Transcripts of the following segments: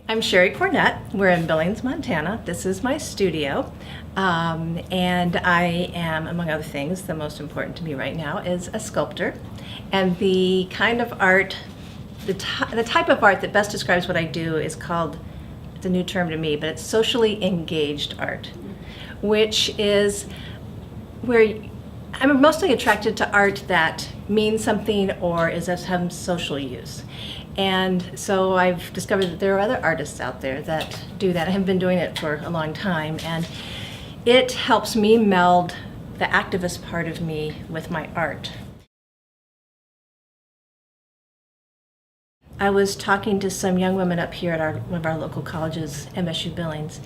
I'm Sherri Cornett. We're in Billings, Montana. This is my studio. And I am, among other things, the most important to me right now is a sculptor. And the kind of art, the type of art that best describes what I do is called, it's a new term to me, but it's socially engaged art, which is where I'm mostly attracted to art that means something or is of some social use. And so I've discovered that there are other artists out there that do that. I have been doing it for a long time, and it helps me meld the activist part of me with my art. I was talking to some young women up here at one of our local colleges, MSU Billings,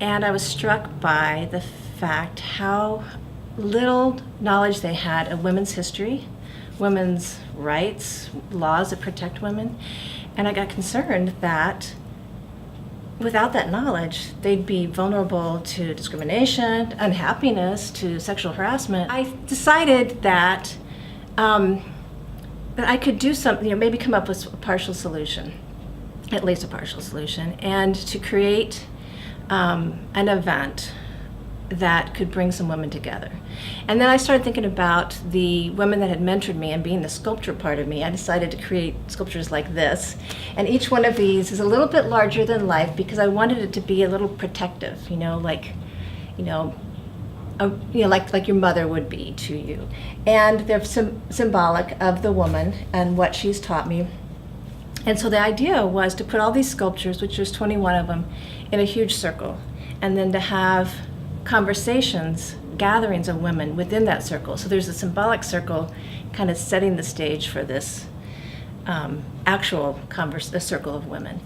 and I was struck by the fact how little knowledge they had of women's history, women's rights, laws that protect women. And I got concerned that without that knowledge, they'd be vulnerable to discrimination, unhappiness, to sexual harassment. I decided that that I could do something, maybe come up with a partial solution, at least a partial solution, and to create an event that could bring some women together. And then I started thinking about the women that had mentored me, and being the sculpture part of me, I decided to create sculptures like this. And each one of these is a little bit larger than life because I wanted it to be a little protective, like your mother would be to you. And they're symbolic of the woman and what she's taught me. And so the idea was to put all these sculptures, which there's 21 of them, in a huge circle, and then to have conversations, gatherings of women within that circle. So there's a symbolic circle kind of setting the stage for this actual a circle of women.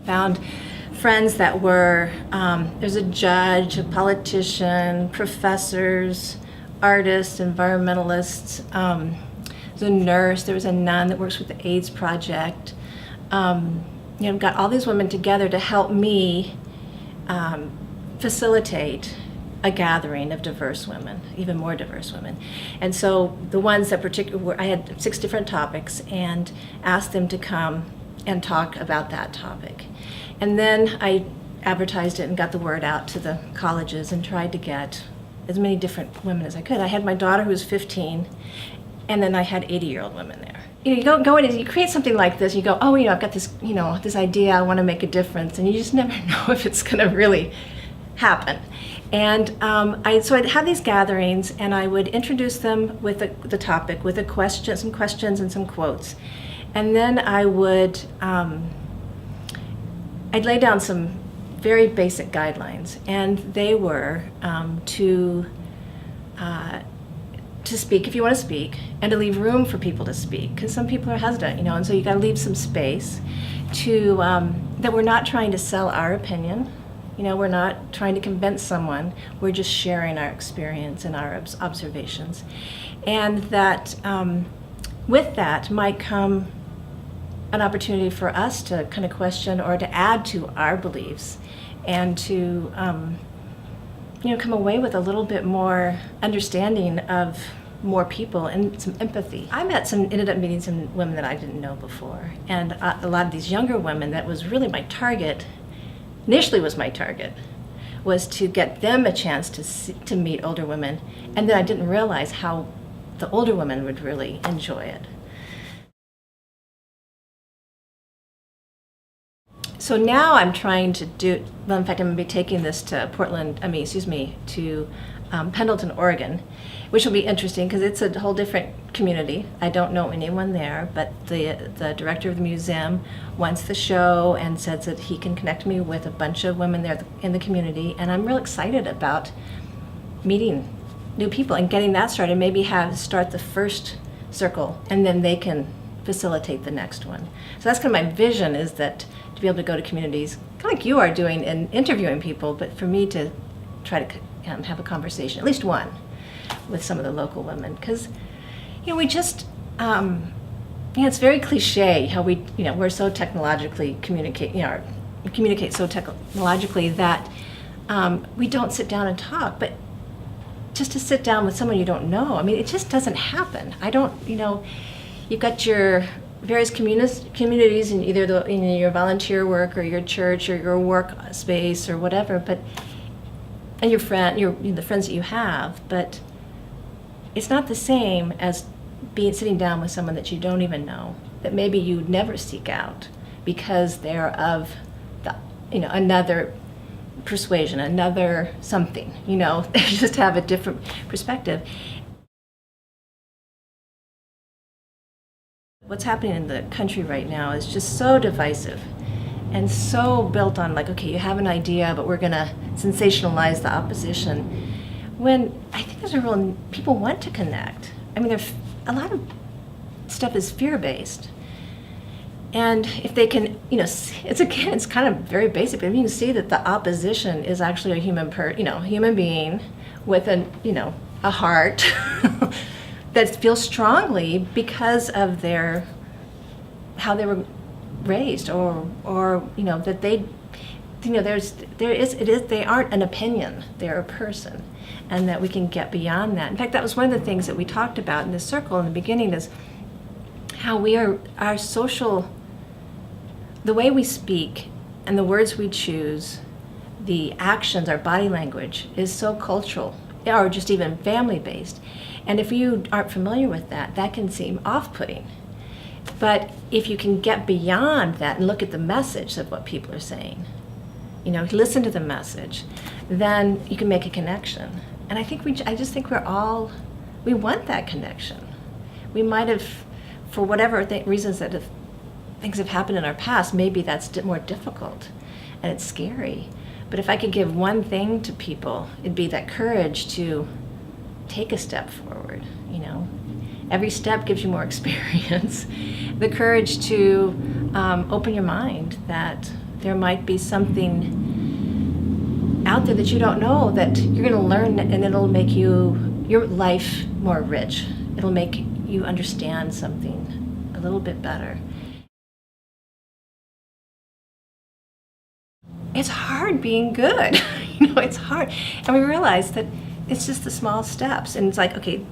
Found friends that were, there's a judge, a politician, professors, artists, environmentalists, there's a nurse, there was a nun that works with the AIDS Project. Got all these women together to help me facilitate a gathering of diverse women, even more diverse women. And so the ones that I had 6 different topics and asked them to come and talk about that topic. And then I advertised it and got the word out to the colleges and tried to get as many different women as I could. I had my daughter who was 15, and then I had 80-year-old women there. You go in and you create something like this, you go, I've got this, this idea, I want to make a difference, and you just never know if it's going to really happen. And so I'd have these gatherings, and I would introduce them with the topic, with some questions and some quotes. And then I'd lay down some very basic guidelines, and they were to speak if you want to speak, and to leave room for people to speak, because some people are hesitant, and so you got to leave some space to that we're not trying to sell our opinion, we're not trying to convince someone, we're just sharing our experience and our observations, and that with that might come an opportunity for us to kind of question or to add to our beliefs, and to come away with a little bit more understanding of more people and some empathy. Ended up meeting some women that I didn't know before, and a lot of these younger women that was really my target, initially was my target, was to get them a chance to meet older women, and then I didn't realize how the older women would really enjoy it. So now I'm trying to in fact, I'm going to be taking this to to Pendleton, Oregon, which will be interesting because it's a whole different community. I don't know anyone there, but the director of the museum wants the show and says that he can connect me with a bunch of women there in the community, and I'm real excited about meeting new people and getting that started. Maybe start the first circle, and then they can facilitate the next one. So that's kind of my vision, is that to be able to go to communities, kind of like you are doing and interviewing people, but for me to try to have a conversation, at least one, with some of the local women. Because, we just, it's very cliche how we're so technologically communicate so technologically that we don't sit down and talk. But just to sit down with someone you don't know, it just doesn't happen. You've got your various communities in either in your volunteer work or your church or your work space or whatever, but and the friends that you have, but it's not the same as sitting down with someone that you don't even know, that maybe you'd never seek out because they're of another persuasion, another something, they just have a different perspective. What's happening in the country right now is just so divisive and so built on okay, you have an idea, but we're gonna sensationalize the opposition. When I think there's a real, people want to connect. I mean, a lot of stuff is fear-based. And if they can, it's kind of very basic, but if you can see that the opposition is actually a human being with a heart that feels strongly because of how they were raised, or that they aren't an opinion, they're a person, and that we can get beyond that. In fact, that was one of the things that we talked about in this circle in the beginning, is how our social, the way we speak and the words we choose, the actions, our body language is so cultural, or just even family-based. And if you aren't familiar with that, that can seem off-putting. But if you can get beyond that and look at the message of what people are saying, listen to the message, then you can make a connection. And I just think we want that connection. We might have, for whatever reasons that things have happened in our past, maybe that's more difficult and it's scary. But if I could give one thing to people, it'd be that courage to take a step forward. Every step gives you more experience. The courage to open your mind that there might be something out there that you don't know, that you're going to learn, and it'll make your life more rich. It'll make you understand something a little bit better. It's hard being good. It's hard. And we realize that it's just the small steps. And it's okay,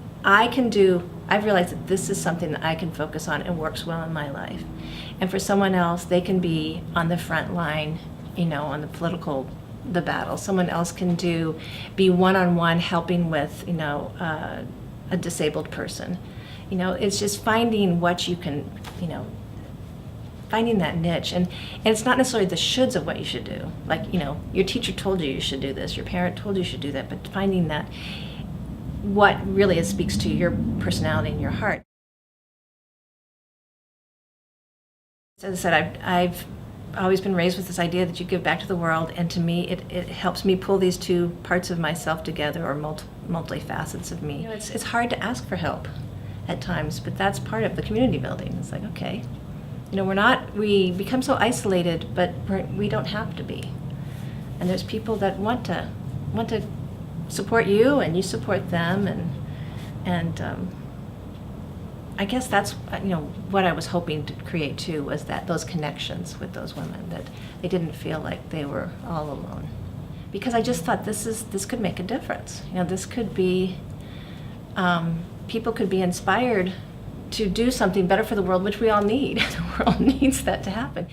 I've realized that this is something that I can focus on and works well in my life. And for someone else, they can be on the front line, on the battle. Someone else can be one-on-one helping with, a disabled person. It's just finding what you can, finding that niche. And it's not necessarily the shoulds of what you should do. Your teacher told you should do this, your parent told you should do that, but finding that what really speaks to your personality and your heart. As I said, I've always been raised with this idea that you give back to the world, and to me, it helps me pull these two parts of myself together, or multi-facets of me. It's hard to ask for help at times, but that's part of the community building. It's okay, we become so isolated, but we don't have to be. And there's people that want to support you, and you support them, and I guess that's what I was hoping to create too, was those connections with those women, that they didn't feel like they were all alone. Because I just thought this could make a difference. This could be, people could be inspired to do something better for the world, which we all need. The world needs that to happen.